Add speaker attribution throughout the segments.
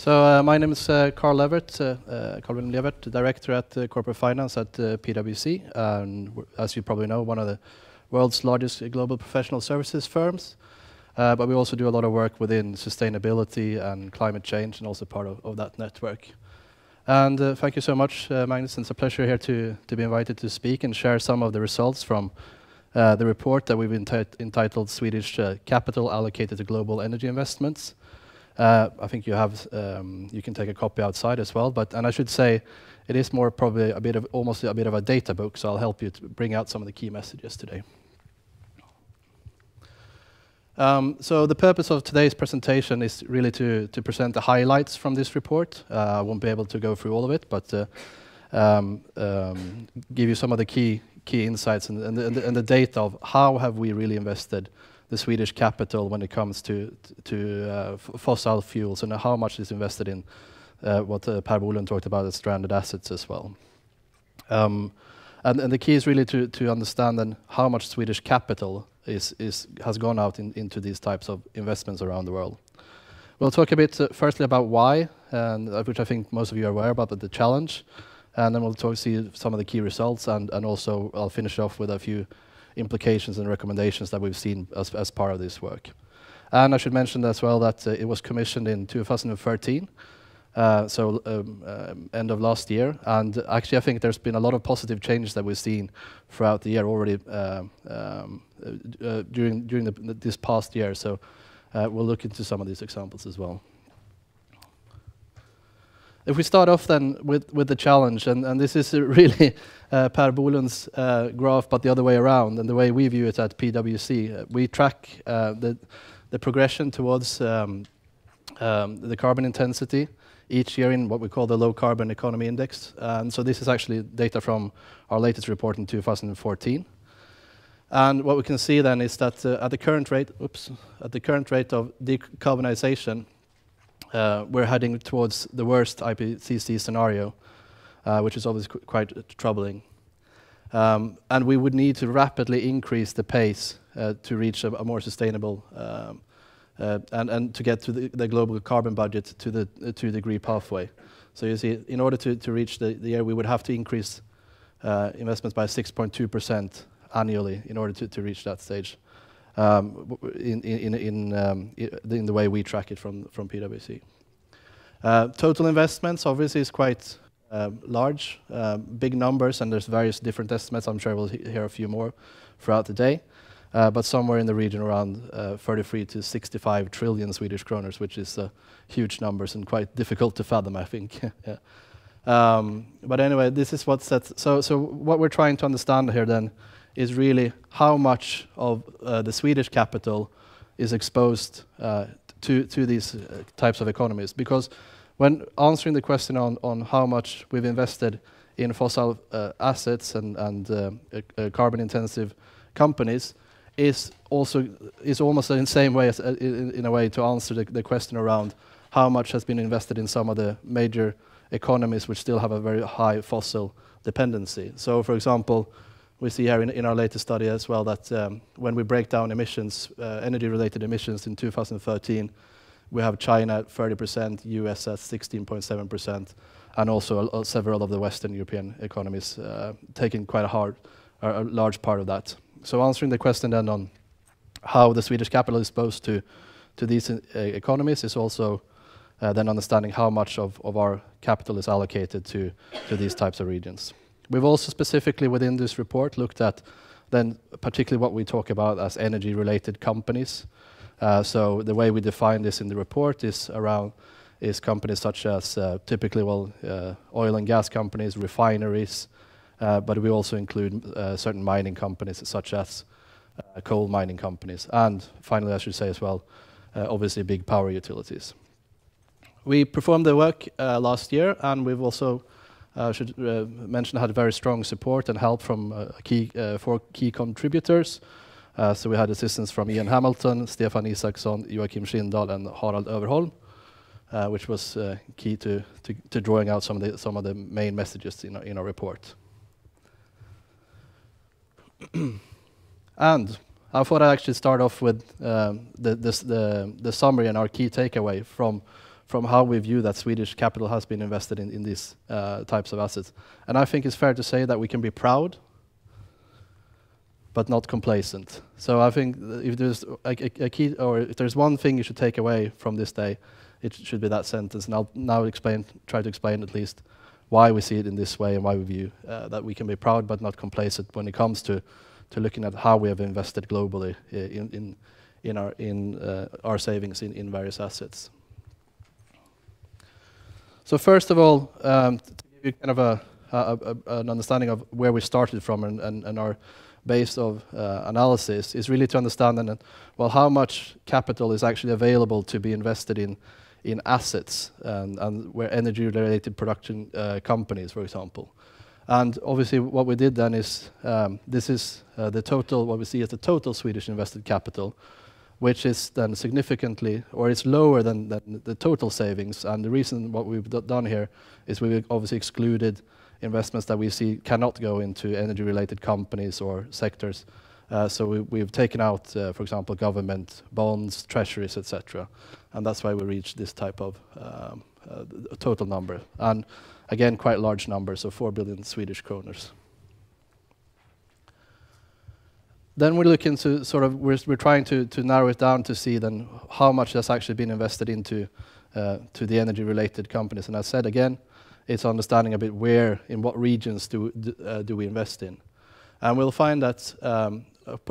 Speaker 1: My name is Carl-Levert, Carl-Wilhelm Levert, Director at Corporate Finance at PWC, and as you probably know, one of the world's largest global professional services firms. But we also do a lot of work within sustainability and climate change, and also part of that network. And thank you so much, Magnus. It's a pleasure here to be invited to speak and share some of the results from the report that we've entitled Swedish Capital Allocated to Global Energy Investments. I think you have, you can take a copy outside as well, and I should say it is more probably almost a bit of a data book, so I'll help you to bring out some of the key messages today. So the purpose of today's presentation is really to present the highlights from this report. I won't be able to go through all of it, but give you some of the key insights and the data of how have we really invested the Swedish capital when it comes to fossil fuels, and how much is invested in what Per Bolund talked about as stranded assets as well. And the key is really to understand then how much Swedish capital has gone out into these types of investments around the world. We'll talk a bit firstly about why, and which I think most of you are aware about, the challenge, and then we'll see some of the key results, and also I'll finish off with a few implications and recommendations that we've seen as part of this work. And I should mention as well that it was commissioned in 2013, end of last year, and actually I think there's been a lot of positive changes that we've seen throughout the year already during this past year, so we'll look into some of these examples as well. If we start off then with the challenge, and this is really Per Bolund's graph, but the other way around, and the way we view it at PwC, we track the progression towards the carbon intensity each year in what we call the Low Carbon Economy Index. And so this is actually data from our latest report in 2014. And what we can see then is that at the current rate of decarbonization, we're heading towards the worst IPCC scenario, which is obviously quite troubling. And we would need to rapidly increase the pace to reach a more sustainable and to get to the global carbon budget to the 2-degree pathway. So you see, in order to reach the year, we would have to increase investments by 6.2% annually in order to reach that stage. In the way we track it from PwC. Total investments obviously is quite large, big numbers, and there's various different estimates. I'm sure we'll hear a few more throughout the day, but somewhere in the region around 33 to 65 trillion Swedish kroners, which is huge numbers and quite difficult to fathom, I think. Yeah. But anyway, this is what sets. So what we're trying to understand here then is really how much of the Swedish capital is exposed to these types of economies. Because when answering the question on how much we've invested in fossil assets and carbon-intensive companies is almost in the same way as in a way to answer the question around how much has been invested in some of the major economies which still have a very high fossil dependency. So, for example, we see here in our latest study as well that when we break down emissions, energy-related emissions in 2013, we have China at 30%, US at 16.7%, and also several of the Western European economies taking quite a large part of that. So answering the question then on how the Swedish capital is exposed to these economies is also then understanding how much of our capital is allocated to these types of regions. We've also specifically within this report looked at then particularly what we talk about as energy-related companies. So the way we define this in the report is companies such as typically oil and gas companies, refineries, but we also include certain mining companies such as coal mining companies, and finally I should say as well, obviously big power utilities. We performed the work last year, and we've also should mention had very strong support and help from 4 key contributors. So we had assistance from Ian Hamilton, Stefan Isaksson, Joakim Schindal, and Harald Överholm, which was key to drawing out some of the main messages in our report. And I thought I'd actually start off with the summary and our key takeaway from from how we view that Swedish capital has been invested in these types of assets. And I think it's fair to say that we can be proud, but not complacent. So I think if there's a key, or if there's one thing you should take away from this day, it should be that sentence. And I'll now try to explain at least why we see it in this way and why we view that we can be proud but not complacent when it comes to looking at how we have invested globally in our savings in various assets. So first of all, to give you kind of an understanding of where we started from and our base of analysis is really to understand then, well, how much capital is actually available to be invested in assets and where energy-related production companies, for example. And obviously what we did then is, this is the total, what we see as the total Swedish invested capital, which is then significantly, or it's lower than the total savings. And the reason what we've done here is we've obviously excluded investments that we see cannot go into energy-related companies or sectors. So we've taken out, for example, government bonds, treasuries, etc. And that's why we reached this type of total number. And again, quite large numbers, so 4 billion Swedish kroners. Then we look into sort of, we're trying to narrow it down to see then how much has actually been invested into to the energy-related companies. And I said again, it's understanding a bit where, in what regions do we invest in. And we'll find that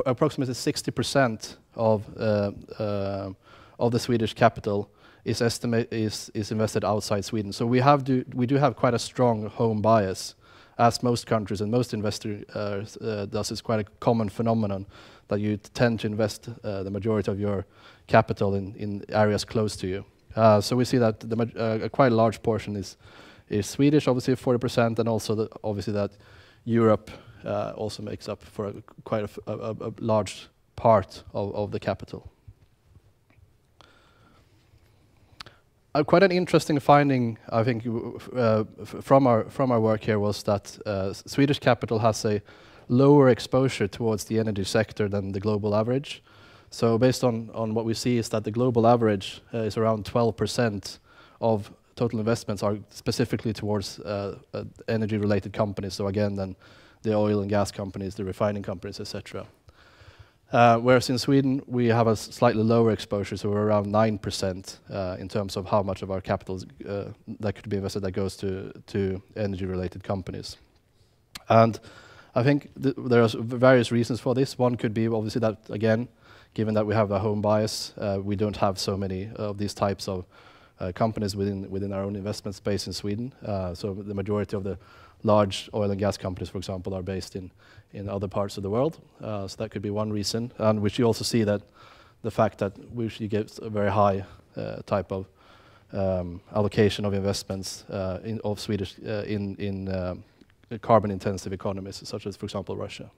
Speaker 1: approximately 60% of the Swedish capital is invested outside Sweden. So we do have quite a strong home bias, as most countries and most investors does. It's quite a common phenomenon that you tend to invest the majority of your capital in areas close to you. So we see that a quite large portion is Swedish, obviously 40%, and also obviously that Europe also makes up for quite a large part of the capital. Quite an interesting finding, I think, from our work here was that Swedish capital has a lower exposure towards the energy sector than the global average. So based on what we see is that the global average is around 12% of total investments are specifically towards energy-related companies. So again, then the oil and gas companies, the refining companies, etc. Whereas in Sweden, we have a slightly lower exposure, so we're around 9% in terms of how much of our capital that could be invested that goes to energy-related companies. And I think there are various reasons for this. One could be obviously that, again, given that we have a home bias, we don't have so many of these types of companies within our own investment space in Sweden. So the majority of the large oil and gas companies, for example, are based in other parts of the world. So that could be one reason. And we should also see that the fact that we usually get a very high type of allocation of investments of Swedish in carbon-intensive economies, such as, for example, Russia.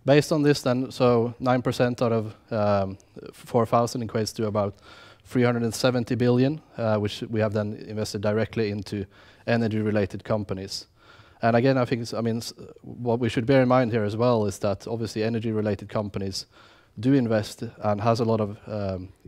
Speaker 1: Based on this then, so 9% out of 4,000 equates to about 370 billion, which we have then invested directly into energy-related companies. And again, I think, what we should bear in mind here as well is that obviously energy-related companies do invest and has a lot of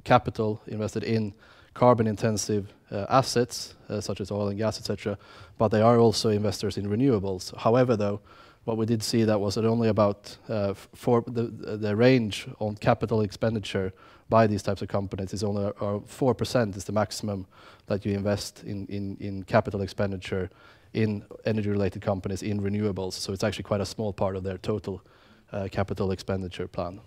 Speaker 1: capital invested in carbon-intensive assets, such as oil and gas, etc. But they are also investors in renewables. However, though, what we did see that was that only about the range on capital expenditure by these types of companies is only 4% is the maximum that you invest in capital expenditure in energy-related companies in renewables. So it's actually quite a small part of their total capital expenditure plan.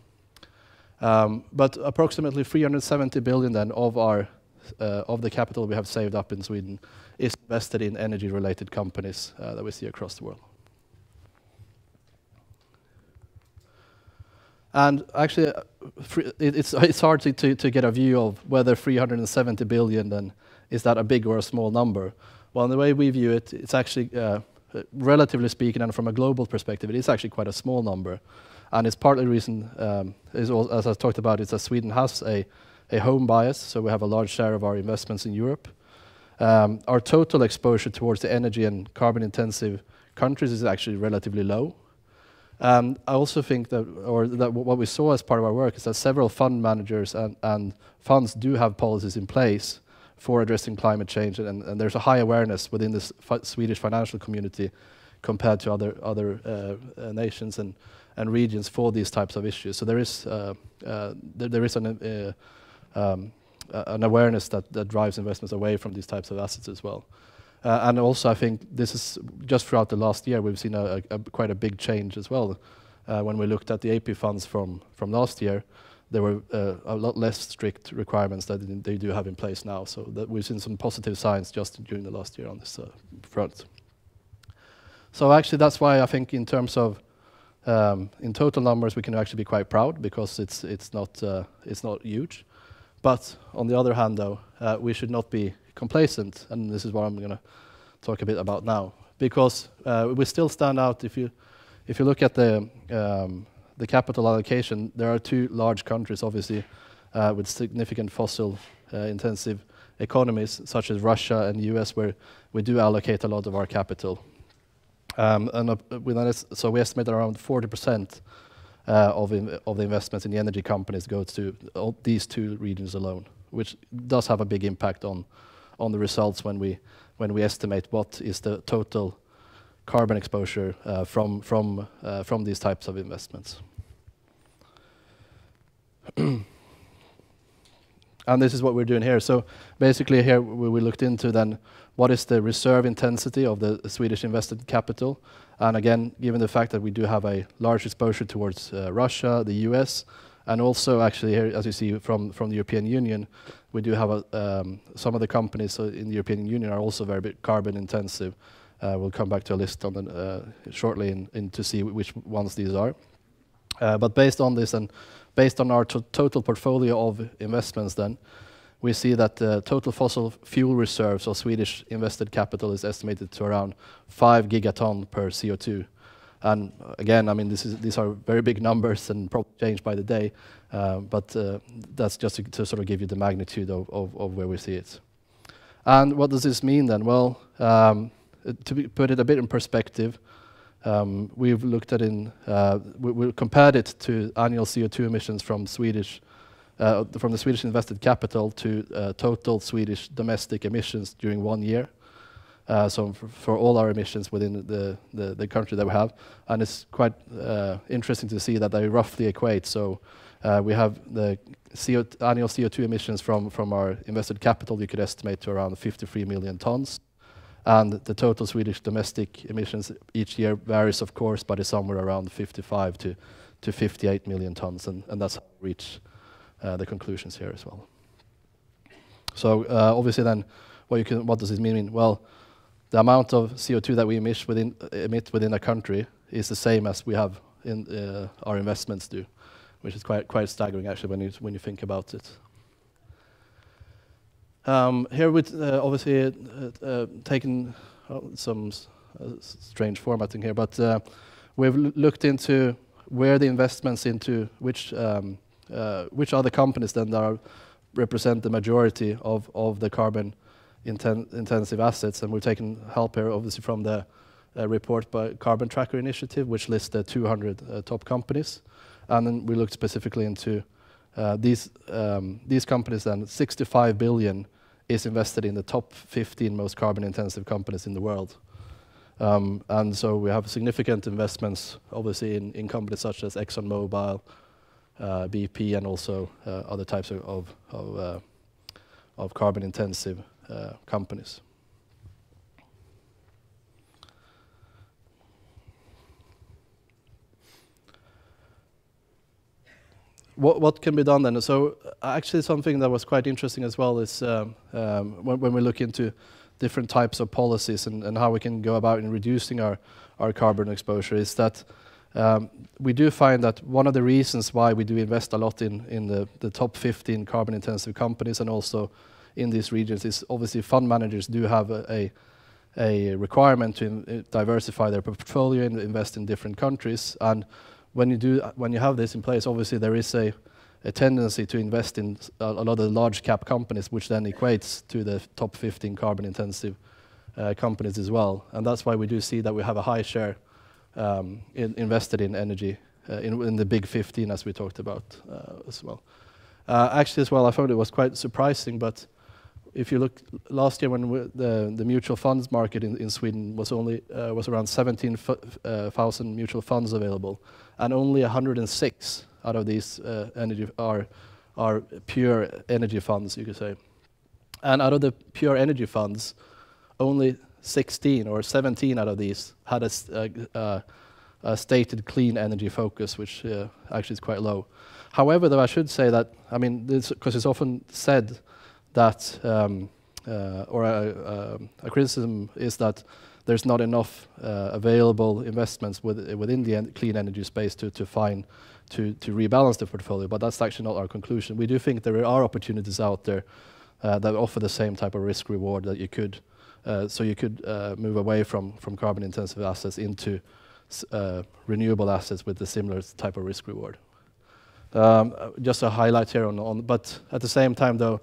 Speaker 1: But approximately 370 billion then of the capital we have saved up in Sweden is invested in energy-related companies that we see across the world. And actually, it's hard to get a view of whether 370 billion then is that a big or a small number. Well, in the way we view it, it's actually, relatively speaking, and from a global perspective, it is actually quite a small number. And it's partly the reason, as I talked about, is that Sweden has a home bias, so we have a large share of our investments in Europe. Our total exposure towards the energy and carbon-intensive countries is actually relatively low. And I also think that what we saw as part of our work is that several fund managers and funds do have policies in place for addressing climate change, and there's a high awareness within the Swedish financial community compared to other nations and regions for these types of issues. So there is an awareness that drives investments away from these types of assets as well. And also, I think this is just throughout the last year, we've seen quite a big change as well. When we looked at the AP funds from last year, there were a lot less strict requirements that they do have in place now. So that we've seen some positive signs just during the last year on this front. So actually, that's why I think in terms of in total numbers, we can actually be quite proud because it's not huge. But on the other hand, though, we should not be complacent, and this is what I'm going to talk a bit about now, because we still stand out. If you look at the capital allocation, there are two large countries, obviously, with significant fossil intensive economies, such as Russia and the US, where we do allocate a lot of our capital. So we estimate around 40% of the investments in the energy companies go to these two regions alone, which does have a big impact on the results when we estimate what is the total carbon exposure from these types of investments. And this is what we're doing here. So basically here we looked into then what is the reserve intensity of the Swedish invested capital. And again, given the fact that we do have a large exposure towards Russia, the US, and also actually here, as you see from the European Union, we do have some of the companies in the European Union are also very bit carbon intensive. We'll come back to a list on shortly to see which ones these are. But based on this and based on our total portfolio of investments then, we see that the total fossil fuel reserves of Swedish invested capital is estimated to around 5 gigaton per CO2. And again, I mean, these are very big numbers and probably change by the day, but that's just to sort of give you the magnitude of where we see it. And what does this mean then? Well, put it a bit in perspective, we've looked at we compared it to annual CO2 emissions from the Swedish invested capital to total Swedish domestic emissions during 1 year. So for all our emissions within the country that we have, and it's quite interesting to see that they roughly equate. So we have the annual CO2 emissions from our invested capital. You could estimate to around 53 million tons, and the total Swedish domestic emissions each year varies, of course, but is somewhere around 55 to 58 million tons, and that's how we reach the conclusions here as well. So obviously, then what does this mean? Well, the amount of CO2 that we emit within a country is the same as we have in our investments do, which is quite staggering actually when you think about it. Here with obviously taken some strange formatting here, but we've looked into where the investments into which other companies then that represent the majority of the carbon intensive assets, and we've taken help here obviously from the report by Carbon Tracker Initiative, which lists the 200 top companies, and then we looked specifically into these companies. Then 65 billion is invested in the top 15 most carbon intensive companies in the world, and so we have significant investments obviously in companies such as ExxonMobil, BP, and also other types of carbon intensive companies. What can be done then? So actually something that was quite interesting as well is when we look into different types of policies and how we can go about in reducing our carbon exposure is that we do find that one of the reasons why we do invest a lot in the top 15 carbon intensive companies and also in these regions is obviously fund managers do have a requirement to diversify their portfolio and invest in different countries. And when you have this in place, obviously there is a tendency to invest in a lot of large cap companies, which then equates to the top 15 carbon intensive companies as well. And that's why we do see that we have a high share invested in energy in the big 15, as we talked about as well. Actually, as well, I found it was quite surprising, but if you look last year when the mutual funds market in Sweden was only was around 17,000 mutual funds available, and only 106 out of these energy are pure energy funds, you could say. And out of the pure energy funds, only 16 or 17 out of these had a stated clean energy focus, which actually is quite low. However, though, I should say that, I mean, because it's often said that, or a criticism is that there's not enough available investments within the clean energy space to rebalance the portfolio, but that's actually not our conclusion. We do think there are opportunities out there that offer the same type of risk reward that you could, so you could move away from carbon intensive assets into renewable assets with a similar type of risk reward. Just a highlight here but at the same time though,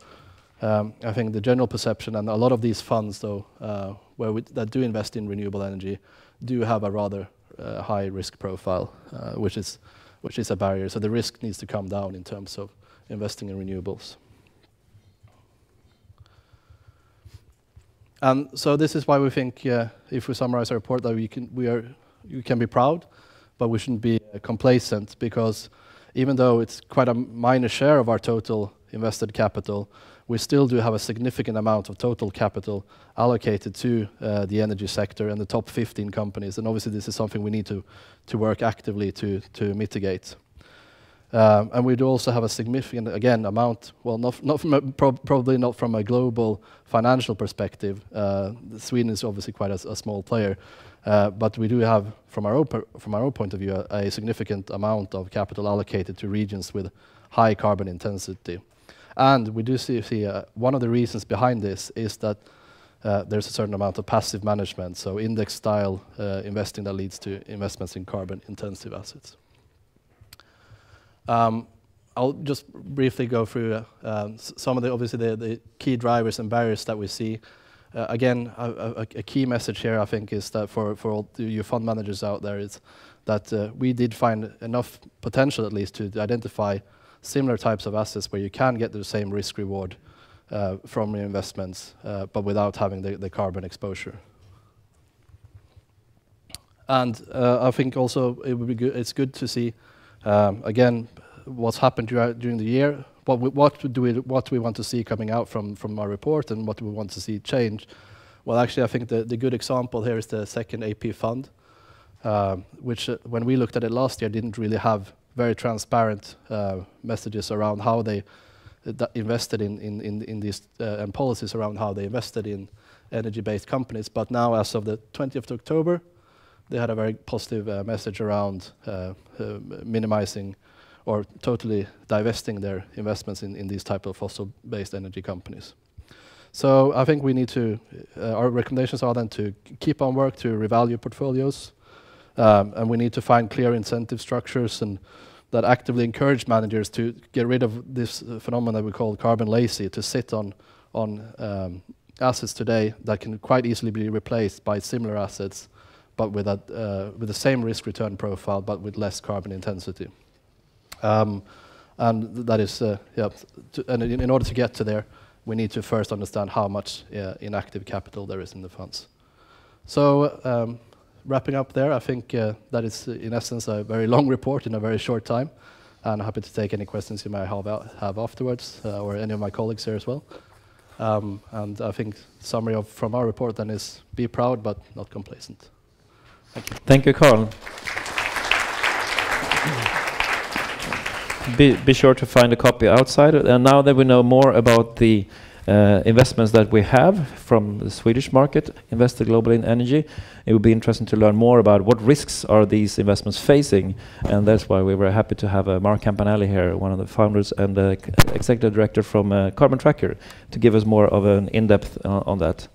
Speaker 1: I think the general perception, and a lot of these funds though, that do invest in renewable energy, do have a rather high risk profile, which is a barrier. So the risk needs to come down in terms of investing in renewables. And so this is why we think, if we summarize our report, that you can be proud, but we shouldn't be complacent, because even though it's quite a minor share of our total invested capital, we still do have a significant amount of total capital allocated to the energy sector and the top 15 companies. And obviously this is something we need to work actively to mitigate. And we do also have a significant, again, amount, well, probably not from a global financial perspective. Sweden is obviously quite a small player, but we do have, from our own point of view, a significant amount of capital allocated to regions with high carbon intensity. And we do see one of the reasons behind this is that there's a certain amount of passive management, so index-style investing that leads to investments in carbon-intensive assets. I'll just briefly go through some of the key drivers and barriers that we see. Again, a key message here, I think, is that for all you fund managers out there, is that we did find enough potential, at least, to identify similar types of assets where you can get the same risk reward from your investments, but without having the carbon exposure. And I think also it would be good. It's good to see again what's happened during the year. What do we want to see coming out from our report, and what do we want to see change? Well, actually, I think the good example here is the second AP fund, which when we looked at it last year didn't really have very transparent messages around how they invested in these and policies around how they invested in energy-based companies. But now, as of the 20th of October, they had a very positive message around minimizing or totally divesting their investments in these type of fossil-based energy companies. So I think we need to, our recommendations are then to keep on work to revalue portfolios, and we need to find clear incentive structures and that actively encourage managers to get rid of this phenomenon that we call carbon lazy, to sit on assets today that can quite easily be replaced by similar assets, but with the same risk return profile, but with less carbon intensity. And that is, and in order to get to there, we need to first understand how much inactive capital there is in the funds. So wrapping up there, I think that is in essence a very long report in a very short time, and I'm happy to take any questions you might have afterwards, or any of my colleagues here as well. And I think summary from our report then is be proud but not complacent. Thank you.
Speaker 2: Thank you, Carl. Be sure to find a copy outside. And now that we know more about the investments that we have from the Swedish market, invested globally in energy, it would be interesting to learn more about what risks are these investments facing. And that's why we were happy to have Mark Campanelli here, one of the founders and the executive director from Carbon Tracker, to give us more of an in-depth on that.